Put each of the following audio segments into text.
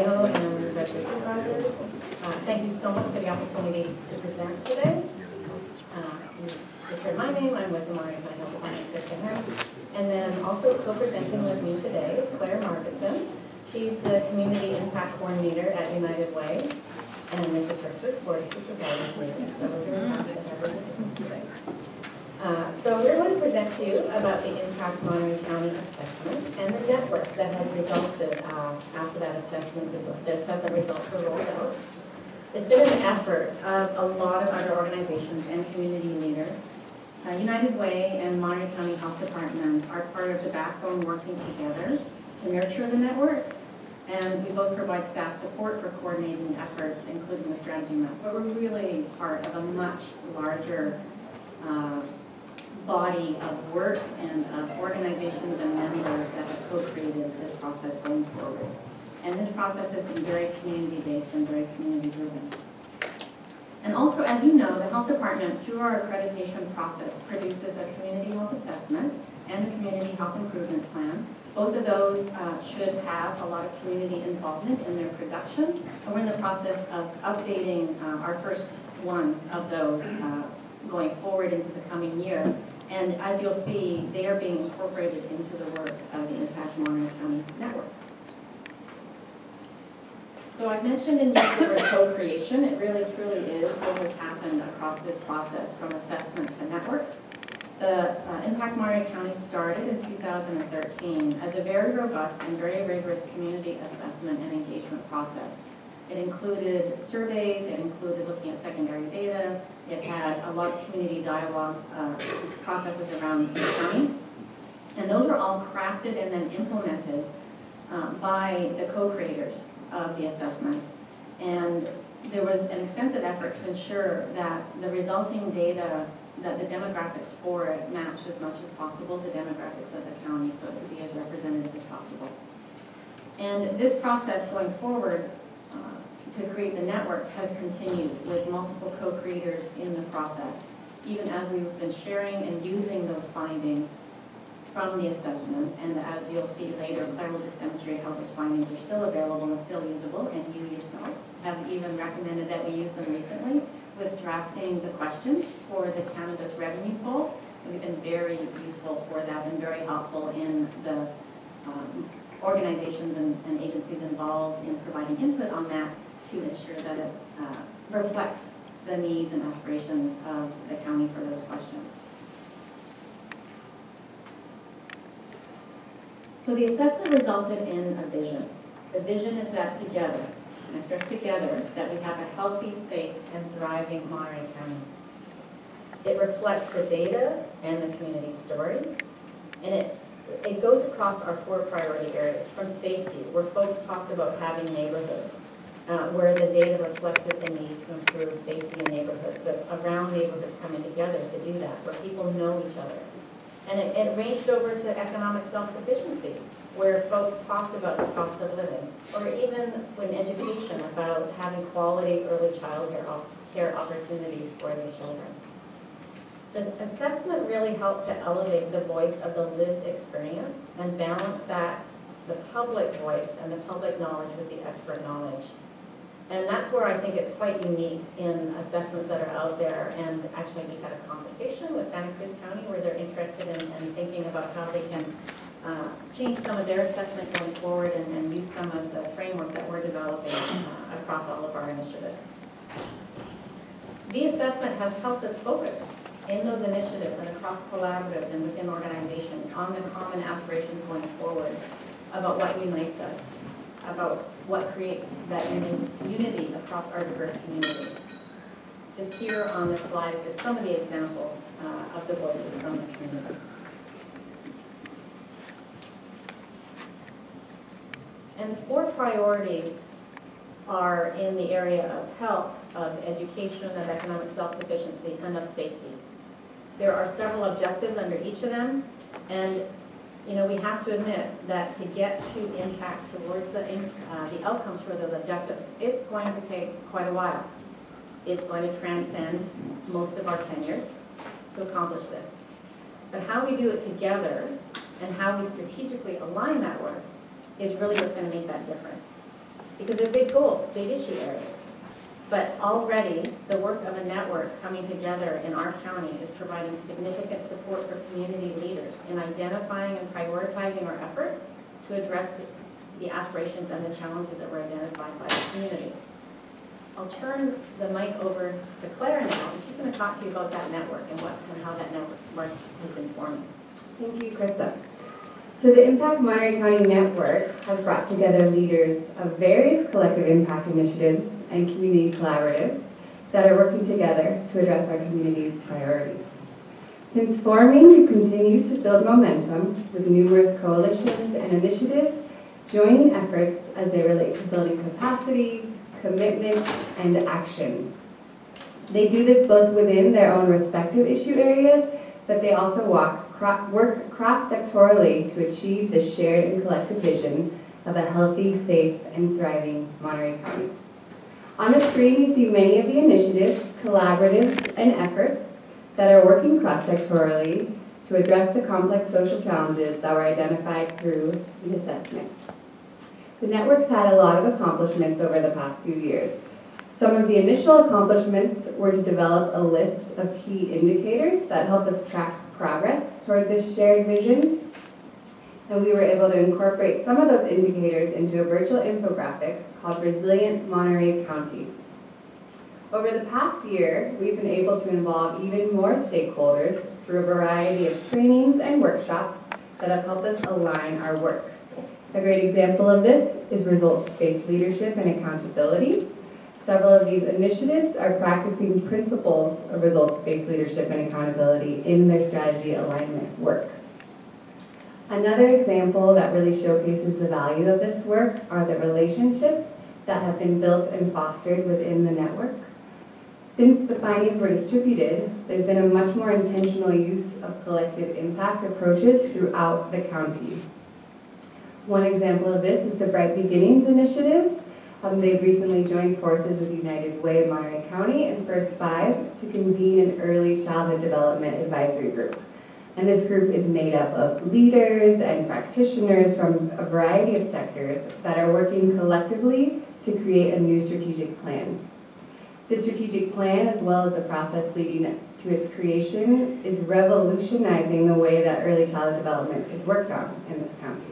Vallejo and the Supervisors. Thank you so much for the opportunity to present today. You just heard my name. I'm with the Monterey County Health Department. And then also co-presenting with me today is Claire Markison. She's the Community Impact Coordinator at United Way. And this is her first Board of Supervisors meeting, so we're very happy to have her with us today. So we're going to present to you about the Impact Monterey County assessment and the network that has resulted after that assessment. The results were rolled out. It's been an effort of a lot of other organizations and community leaders. United Way and Monterey County Health Department are part of the backbone working together to nurture the network. And we both provide staff support for coordinating efforts, including the strategy map. But we're really part of a much larger body of work and of organizations and members that have co-created this process going forward. And this process has been very community-based and very community-driven. And also, as you know, the Health Department, through our accreditation process, produces a community health assessment and a community health improvement plan. Both of those should have a lot of community involvement in their production. And we're in the process of updating our first ones of those going forward into the coming year. And as you'll see, they are being incorporated into the work of the Impact Monterey County Network. So I've mentioned in use the word co-creation. It really truly is what has happened across this process from assessment to network. The Impact Monterey County started in 2013 as a very robust and very rigorous community assessment and engagement process. It included surveys, it included looking at secondary data, it had a lot of community dialogues, processes around the county, and those were all crafted and then implemented by the co-creators of the assessment. And there was an extensive effort to ensure that the resulting data, that the demographics for it matched as much as possible the demographics of the county, so it could be as representative as possible. And this process going forward to create the network has continued with multiple co-creators in the process, even as we've been sharing and using those findings from the assessment. And as you'll see later, Claire will just demonstrate how those findings are still available and still usable, and you yourselves have even recommended that we use them recently with drafting the questions for the cannabis revenue poll. And we've been very useful for that and very helpful in the organizations and agencies involved in providing input on that to ensure that it reflects the needs and aspirations of the county for those questions. So the assessment resulted in a vision. The vision is that together, and I stress together, that we have a healthy, safe, and thriving Monterey County. It reflects the data and the community stories, and it goes across our 4 priority areas, from safety, where folks talked about having neighborhoods, where the data reflected the need to improve safety in neighborhoods, but around neighborhoods coming together to do that, where people know each other. And it ranged over to economic self-sufficiency, where folks talked about the cost of living, or even in education about having quality early child care opportunities for their children. The assessment really helped to elevate the voice of the lived experience and balance that, the public voice and the public knowledge with the expert knowledge. And that's where I think it's quite unique in assessments that are out there. And actually I just had a conversation with Santa Cruz County where they're interested in thinking about how they can change some of their assessment going forward and use some of the framework that we're developing across all of our initiatives. The assessment has helped us focus in those initiatives and across collaboratives and within organizations on the common aspirations going forward about what unites us, about what creates that unity across our diverse communities. Just here on this slide, just some of the examples of the voices from the community. And 4 priorities are in the area of health, of education, of economic self-sufficiency, and of safety. There are several objectives under each of them, and we have to admit that to get to impact towards the outcomes for those objectives, it's going to take quite a while. It's going to transcend most of our tenures to accomplish this. But how we do it together and how we strategically align that work is really what's going to make that difference. because they're big goals, big issue areas. But already, the work of a network coming together in our county is providing significant support for community leaders in identifying and prioritizing our efforts to address the aspirations and the challenges that were identified by the community. I'll turn the mic over to Claire now, and she's going to talk to you about that network and how that network has been forming. Thank you, Krista. So the Impact Monterey County Network has brought together leaders of various collective impact initiatives and community collaboratives that are working together to address our community's priorities. Since forming, we've continued to build momentum with numerous coalitions and initiatives joining efforts as they relate to building capacity, commitment, and action. They do this both within their own respective issue areas, but they also work cross-sectorally to achieve the shared and collective vision of a healthy, safe, and thriving Monterey County. On the screen, you see many of the initiatives, collaboratives, and efforts that are working cross-sectorally to address the complex social challenges that were identified through the assessment. The network's had a lot of accomplishments over the past few years. Some of the initial accomplishments were to develop a list of key indicators that help us track progress toward this shared vision. And we were able to incorporate some of those indicators into a virtual infographic called Resilient Monterey County. Over the past year, we've been able to involve even more stakeholders through a variety of trainings and workshops that have helped us align our work. A great example of this is results-based leadership and accountability. Several of these initiatives are practicing principles of results-based leadership and accountability in their strategy alignment work. Another example that really showcases the value of this work are the relationships that have been built and fostered within the network. Since the findings were distributed, there's been a much more intentional use of collective impact approaches throughout the county. One example of this is the Bright Beginnings initiative. They've recently joined forces with United Way Monterey County and First Five to convene an early childhood development advisory group. And this group is made up of leaders and practitioners from a variety of sectors that are working collectively to create a new strategic plan. The strategic plan, as well as the process leading to its creation, is revolutionizing the way that early childhood development is worked on in this county.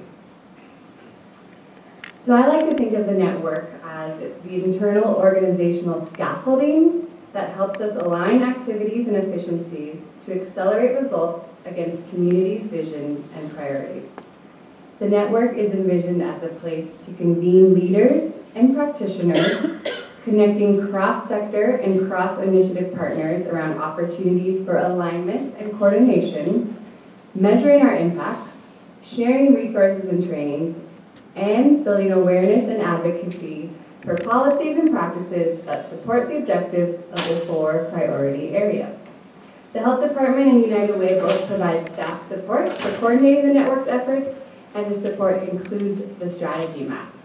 So I like to think of the network as the internal organizational scaffolding that helps us align activities and efficiencies to accelerate results against communities' vision and priorities. The network is envisioned as a place to convene leaders and practitioners, connecting cross-sector and cross-initiative partners around opportunities for alignment and coordination, measuring our impacts, sharing resources and trainings, and building awareness and advocacy for policies and practices that support the objectives of the 4 priority areas. The Health Department and United Way both provide staff support for coordinating the network's efforts, and the support includes the strategy maps.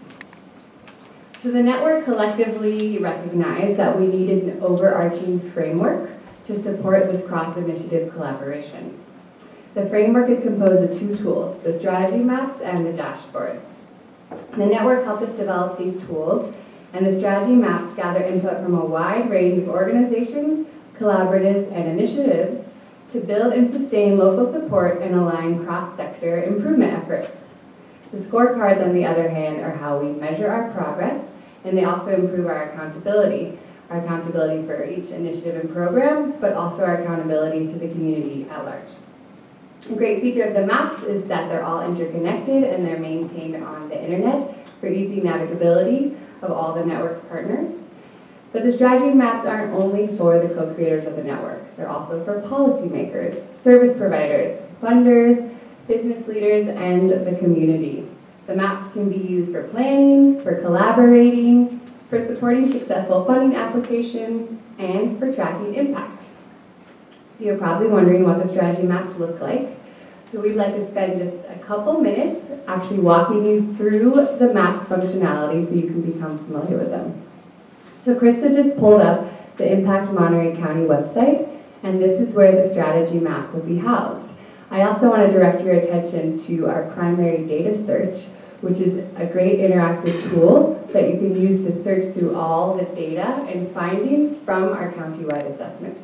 So the network collectively recognized that we needed an overarching framework to support this cross-initiative collaboration. The framework is composed of 2 tools, the strategy maps and the dashboards. The network helped us develop these tools, and the strategy maps gather input from a wide range of organizations, collaboratives, and initiatives to build and sustain local support and align cross-sector improvement efforts. The scorecards, on the other hand, are how we measure our progress, and they also improve our accountability for each initiative and program, but also our accountability to the community at large. A great feature of the maps is that they're all interconnected and they're maintained on the internet for easy navigability of all the network's partners. But the strategy maps aren't only for the co-creators of the network. They're also for policymakers, service providers, funders, business leaders, and the community. The maps can be used for planning, for collaborating, for supporting successful funding applications, and for tracking impact. So you're probably wondering what the strategy maps look like. So we'd like to spend just a couple minutes actually walking you through the maps functionality so you can become familiar with them. So Krista just pulled up the Impact Monterey County website, and this is where the strategy maps will be housed. I also want to direct your attention to our primary data search, which is a great interactive tool that you can use to search through all the data and findings from our countywide assessment.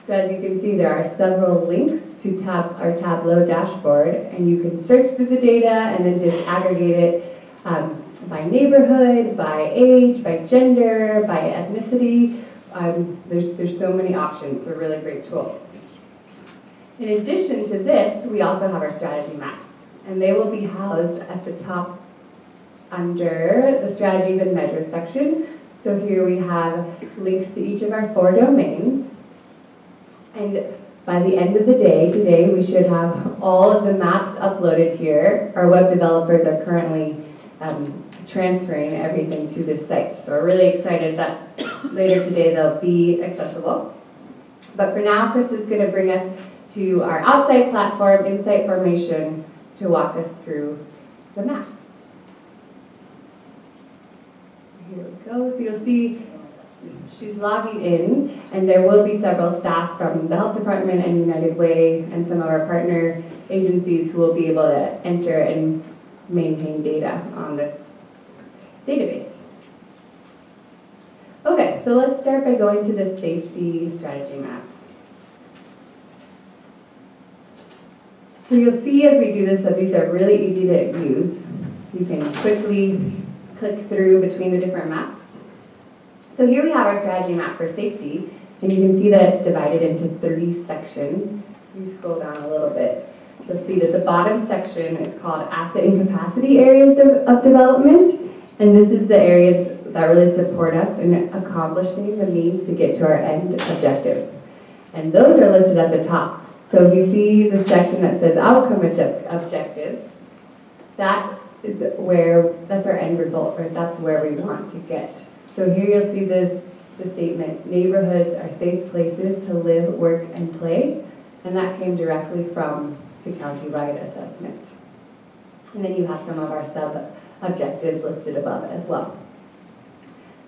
So as you can see, there are several links to our Tableau dashboard, and you can search through the data and then disaggregate it by neighborhood, by age, by gender, by ethnicity. There's so many options. It's a really great tool. In addition to this, we also have our strategy maps, and they will be housed at the top under the strategies and measures section. So here we have links to each of our 4 domains. And by the end of the day, today, we should have all of the maps uploaded here. Our web developers are currently transferring everything to this site. So we're really excited that later today they'll be accessible. But for now, Chris is going to bring us to our outside platform, Insight Formation, to walk us through the maps. Here we go. So you'll see she's logging in, and there will be several staff from the Health Department and United Way and some of our partner agencies who will be able to enter and maintain data on this database. Okay, so let's start by going to the safety strategy map. So you'll see as we do this that these are really easy to use. You can quickly click through between the different maps. So here we have our strategy map for safety, and you can see that it's divided into 3 sections. You scroll down a little bit. You'll see that the bottom section is called Asset and Capacity Areas of Development, and this is the areas that really support us in accomplishing the means to get to our end objective. And those are listed at the top. So if you see the section that says outcome objectives, that's our end result, right? That's where we want to get. So here you'll see the statement, neighborhoods are safe places to live, work, and play. And that came directly from the countywide assessment. And then you have some of our sub-objectives listed above as well.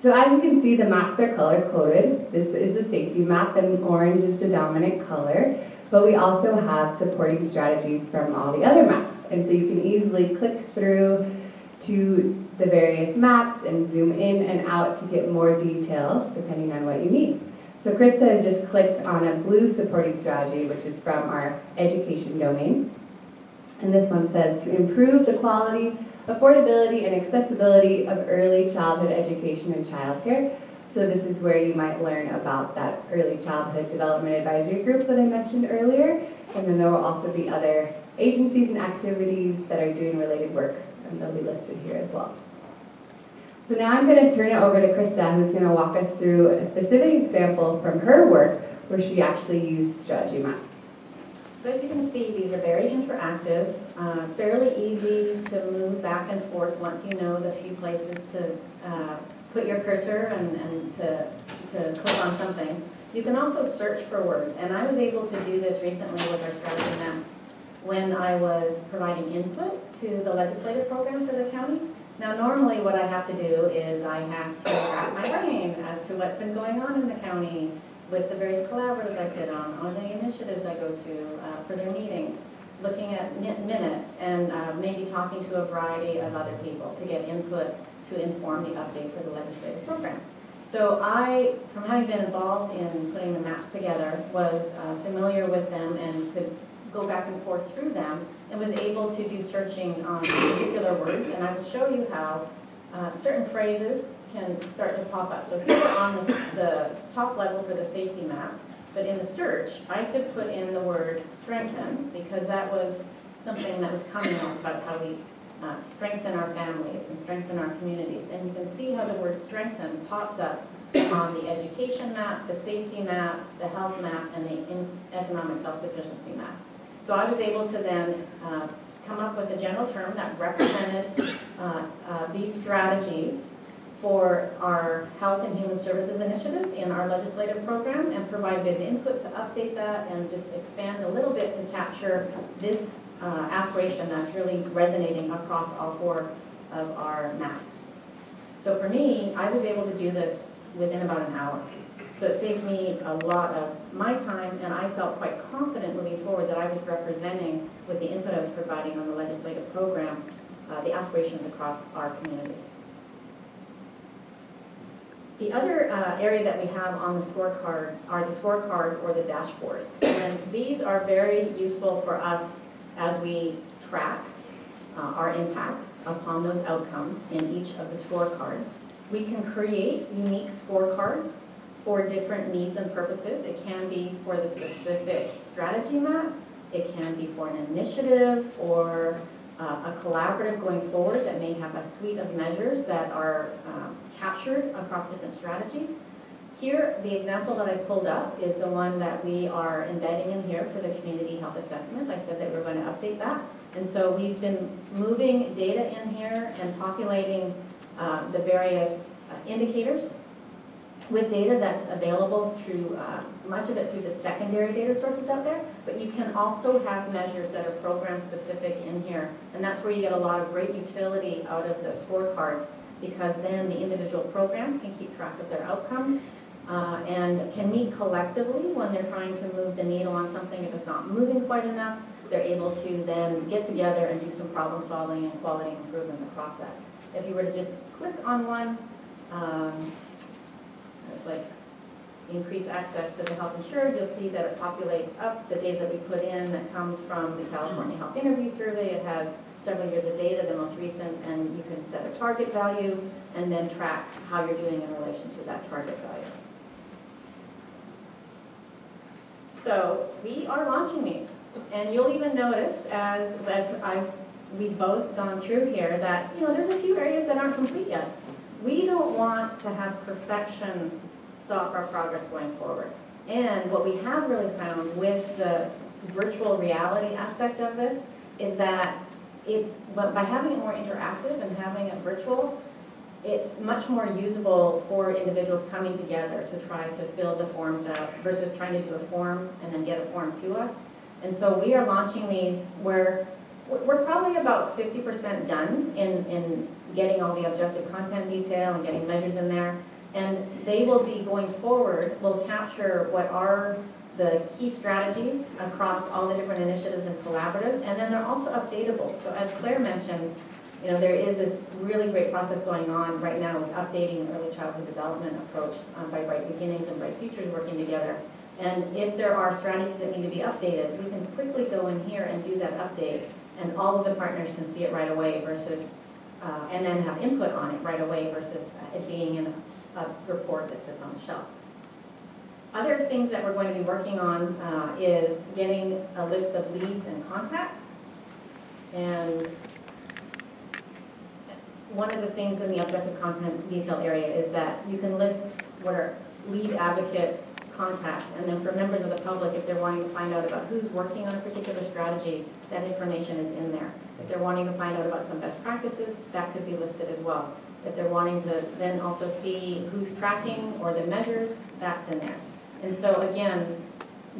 So as you can see, the maps are color-coded. This is the safety map, and orange is the dominant color. But we also have supporting strategies from all the other maps. And so you can easily click through to the various maps and zoom in and out to get more detail depending on what you need. So Krista has just clicked on a blue supporting strategy, which is from our education domain. And this one says to improve the quality, affordability, and accessibility of early childhood education and childcare. So this is where you might learn about that early childhood development advisory group that I mentioned earlier. And then there will also be other agencies and activities that are doing related work, and they'll be listed here as well. So now I'm going to turn it over to Krista, who's going to walk us through a specific example from her work where she actually used strategy maps. So as you can see, these are very interactive, fairly easy to move back and forth once you know the few places to put your cursor and to click on something. You can also search for words, and I was able to do this recently with our strategy maps when I was providing input to the legislative program for the county. Now normally what I have to do is I have to wrap my brain as to what's been going on in the county with the various collaboratives I sit on the initiatives I go to for their meetings, looking at minutes, and maybe talking to a variety of other people to get input to inform the update for the legislative program. So I, from having been involved in putting the maps together, was familiar with them and could go back and forth through them and was able to do searching on particular words. And I will show you how certain phrases can start to pop up. So here we're on the top level for the safety map, but in the search, I could put in the word strengthen, because that was something that was coming up about how we strengthen our families and strengthen our communities. And you can see how the word strengthen pops up on the education map, the safety map, the health map, and the economic self-sufficiency map. So I was able to then come up with a general term that represented these strategies for our Health and Human Services Initiative in our legislative program, and provided input to update that and just expand a little bit to capture this aspiration that's really resonating across all 4 of our maps. So for me, I was able to do this within about an hour. So it saved me a lot of my time, and I felt quite confident moving forward that I was representing with the input I was providing on the legislative program the aspirations across our communities. The other area that we have on the scorecard are the scorecards or the dashboards. And these are very useful for us as we track our impacts upon those outcomes in each of the scorecards. We can create unique scorecards for different needs and purposes. It can be for the specific strategy map. It can be for an initiative or a collaborative going forward that may have a suite of measures that are captured across different strategies. Here, the example that I pulled up is the one that we are embedding in here for the community health assessment. I said that we're going to update that. And so we've been moving data in here and populating the various indicators with data that's available through, much of it through the secondary data sources out there, but you can also have measures that are program specific in here. And that's where you get a lot of great utility out of the scorecards, because then the individual programs can keep track of their outcomes and can meet collectively when they're trying to move the needle on something. If it's not moving quite enough, they're able to then get together and do some problem solving and quality improvement across that. If you were to just click on one, it's like increase access to the health insured, you'll see that it populates up the days that we put in that comes from the California Health Interview Survey. It has several years of data, the most recent, and you can set a target value and then track how you're doing in relation to that target value. So we are launching these, and you'll even notice as we've both gone through here that there's a few areas that aren't complete yet. We don't want to have perfection stop our progress going forward. And what we have really found with the virtual reality aspect of this is that by having it more interactive and having it virtual, it's much more usable for individuals coming together to try to fill the forms out versus trying to do a form and then get a form to us. And so we are launching these where we're probably about 50% done in getting all the objective content detail and getting measures in there. And they will be going forward, will capture what are the key strategies across all the different initiatives and collaboratives, and then they're also updatable. So as Claire mentioned, there is this really great process going on right now with updating the early childhood development approach by Bright Beginnings and Bright Futures working together. And if there are strategies that need to be updated, we can quickly go in here and do that update, and all of the partners can see it right away versus, and then have input on it right away versus it being in a report that sits on the shelf. Other things that we're going to be working on is getting a list of leads and contacts. And one of the things in the objective content detail area is that you can list what are lead advocates, contacts, and then for members of the public, if they're wanting to find out about who's working on a particular strategy, that information is in there. If they're wanting to find out about some best practices, that could be listed as well. If they're wanting to then also see who's tracking or the measures, that's in there. And so again,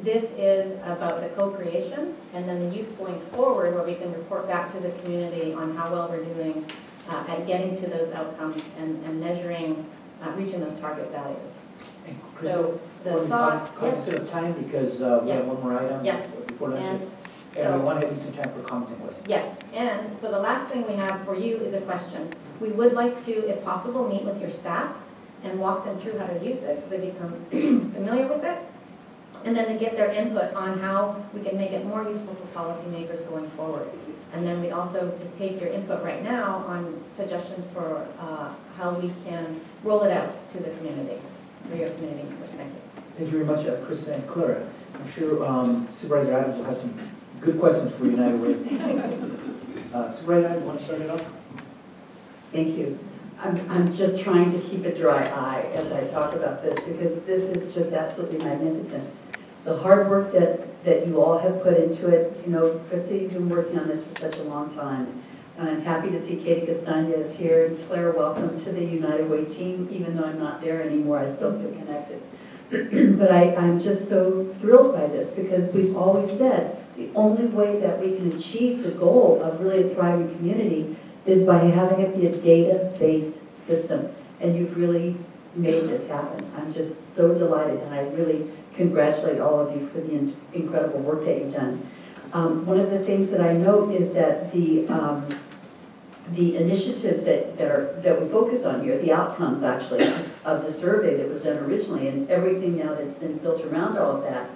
this is about the co-creation and then the use going forward where we can report back to the community on how well we're doing at getting to those outcomes and measuring, reaching those target values. So the thought, yes. Of time because we have one more item before lunch. And we want to have some time for comments and questions. Yes, and so the last thing we have for you is a question. We would like to, if possible, meet with your staff and walk them through how to use this so they become familiar with it, and then to get their input on how we can make it more useful for policymakers going forward. And then we also just take your input right now on suggestions for how we can roll it out to the community, for your community perspective. Thank you very much, Krista and Clara. I'm sure Supervisor Adams will have some good questions for United Way. Supervisor Adams, want to start it off? Thank you. I'm just trying to keep a dry eye as I talk about this because this is just absolutely magnificent. The hard work that you all have put into it, Krista, you've been working on this for such a long time. And I'm happy to see Katie Castagna is here. And Claire, welcome to the United Way team. Even though I'm not there anymore, I still feel connected. But I'm just so thrilled by this because we've always said the only way that we can achieve the goal of really a thriving community is by having it be a data-based system. And you've really made this happen. I'm just so delighted, and I really congratulate all of you for the incredible work that you've done. One of the things that I note is that the initiatives that we focus on here, the outcomes actually of the survey that was done originally, and everything now that's been built around all of that,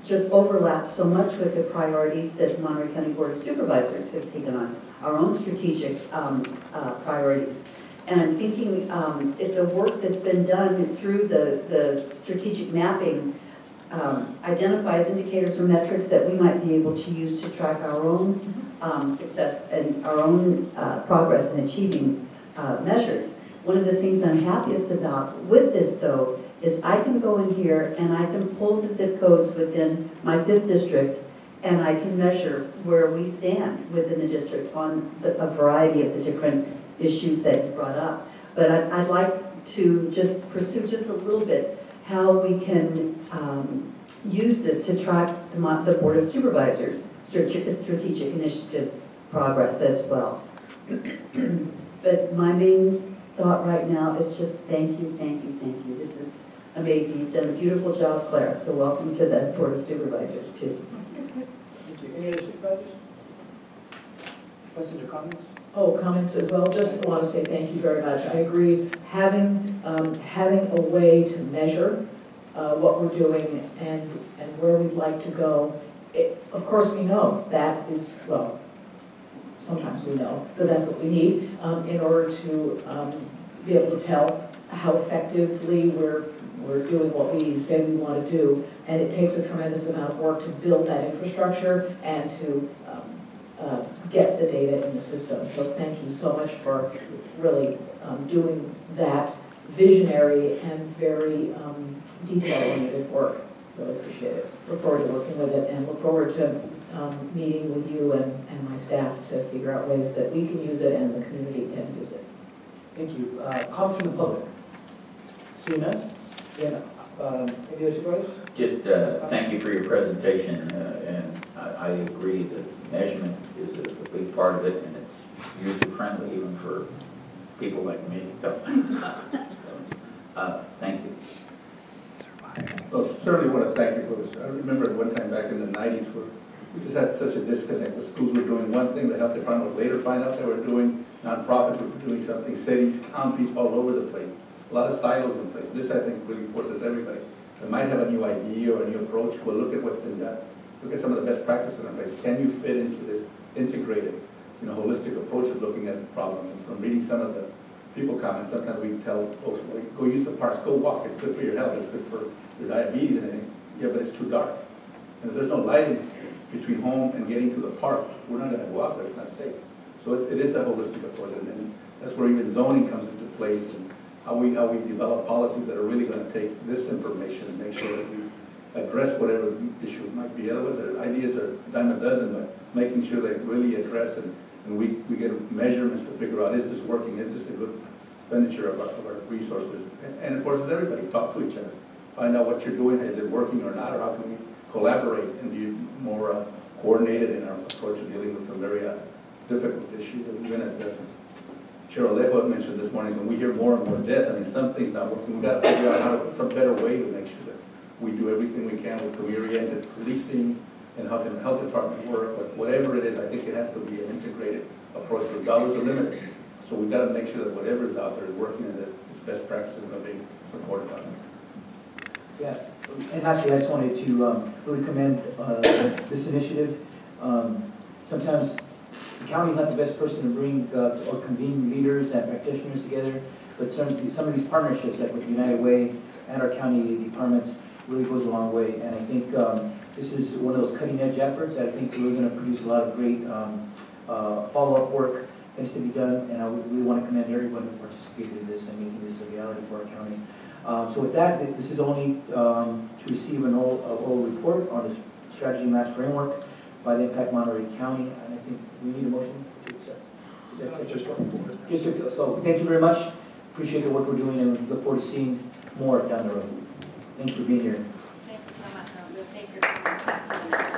just overlaps so much with the priorities that the Monterey County Board of Supervisors has taken on, our own strategic priorities. And I'm thinking if the work that's been done through the strategic mapping identifies indicators or metrics that we might be able to use to track our own success and our own progress in achieving measures. One of the things I'm happiest about with this, though, is I can go in here and I can pull the zip codes within my 5th district, and I can measure where we stand within the district on a variety of the different issues that you brought up. But I'd like to just pursue just a little bit how we can use this to track the Board of Supervisors' strategic initiatives progress as well. But my main thought right now is just thank you, thank you, thank you. This is amazing. You've done a beautiful job, Claire, so welcome to the Board of Supervisors, too. Thank you. Any other supervisors? Questions or comments? Oh, comments as well. Just want to say thank you very much. I agree. Having a way to measure what we're doing and where we'd like to go. Of course, we know that is, well, sometimes we know that that's what we need in order to be able to tell how effectively we're doing what we say we want to do. And it takes a tremendous amount of work to build that infrastructure and to get the data in the system. So thank you so much for really doing that visionary and very detail-oriented work. Really appreciate it. Look forward to working with it and look forward to meeting with you and my staff to figure out ways that we can use it and the community can use it. Thank you. Comments from the public? Seeing none? Yeah. Any other supervisors? Just thank you for your presentation, and I agree that measurement is a big part of it, and it's user-friendly even for people like me. So, thank you. Well, certainly want to thank you for this. I remember one time back in the 90s where we just had such a disconnect. The schools were doing one thing, the health department would later find out they were doing, nonprofits were doing something, cities, counties, all over the place. A lot of silos in place. This, I think, really forces everybody. They might have a new idea or a new approach. Well, look at what's been done. Look at some of the best practices in place. Can you fit into this integrated, holistic approach of looking at problems? And from reading some of the people comments, sometimes we tell folks, well, go use the parks, go walk. It's good for your health. It's good for your diabetes and everything. Yeah, but it's too dark. And if there's no lighting between home and getting to the park, we're not going to go out there. It's not safe. So it is a holistic approach, and that's where even zoning comes into place, and how we develop policies that are really going to take this information and make sure that we address whatever issue might be. Otherwise, their ideas are a dime a dozen, but making sure they really address it, and we get measurements to figure out, is this working? Is this a good expenditure of our resources? And it forces everybody to talk to each other. Find out what you're doing, is it working or not, or how can we collaborate and be more coordinated in our approach to dealing with some very difficult issues. And even as Cheryl Levo mentioned this morning, when we hear more and more deaths, I mean, something's not working. We've got to figure out some better way to make sure that we do everything we can with community-oriented policing and how can the health department work, but whatever it is, I think it has to be an integrated approach regardless of limit. So we've got to make sure that whatever is out there is working and that it's best practices are being supported by them. Yeah, and lastly, I just wanted to really commend this initiative. Sometimes the county is not the best person to bring or convene leaders and practitioners together, but some of these partnerships, like with United Way and our county departments, really goes a long way. And I think this is one of those cutting-edge efforts that I think is really going to produce a lot of great follow-up work that needs to be done. And I really want to commend everyone who participated in this and making this a reality for our county. So with that, this is only to receive an oral report on the strategy match framework by the Impact Monterey County, and I think we need a motion to accept. So thank you very much. Appreciate the work we're doing, and look forward to seeing more down the road. Thanks for being here. Thank you so much. We'll take your comments back to the next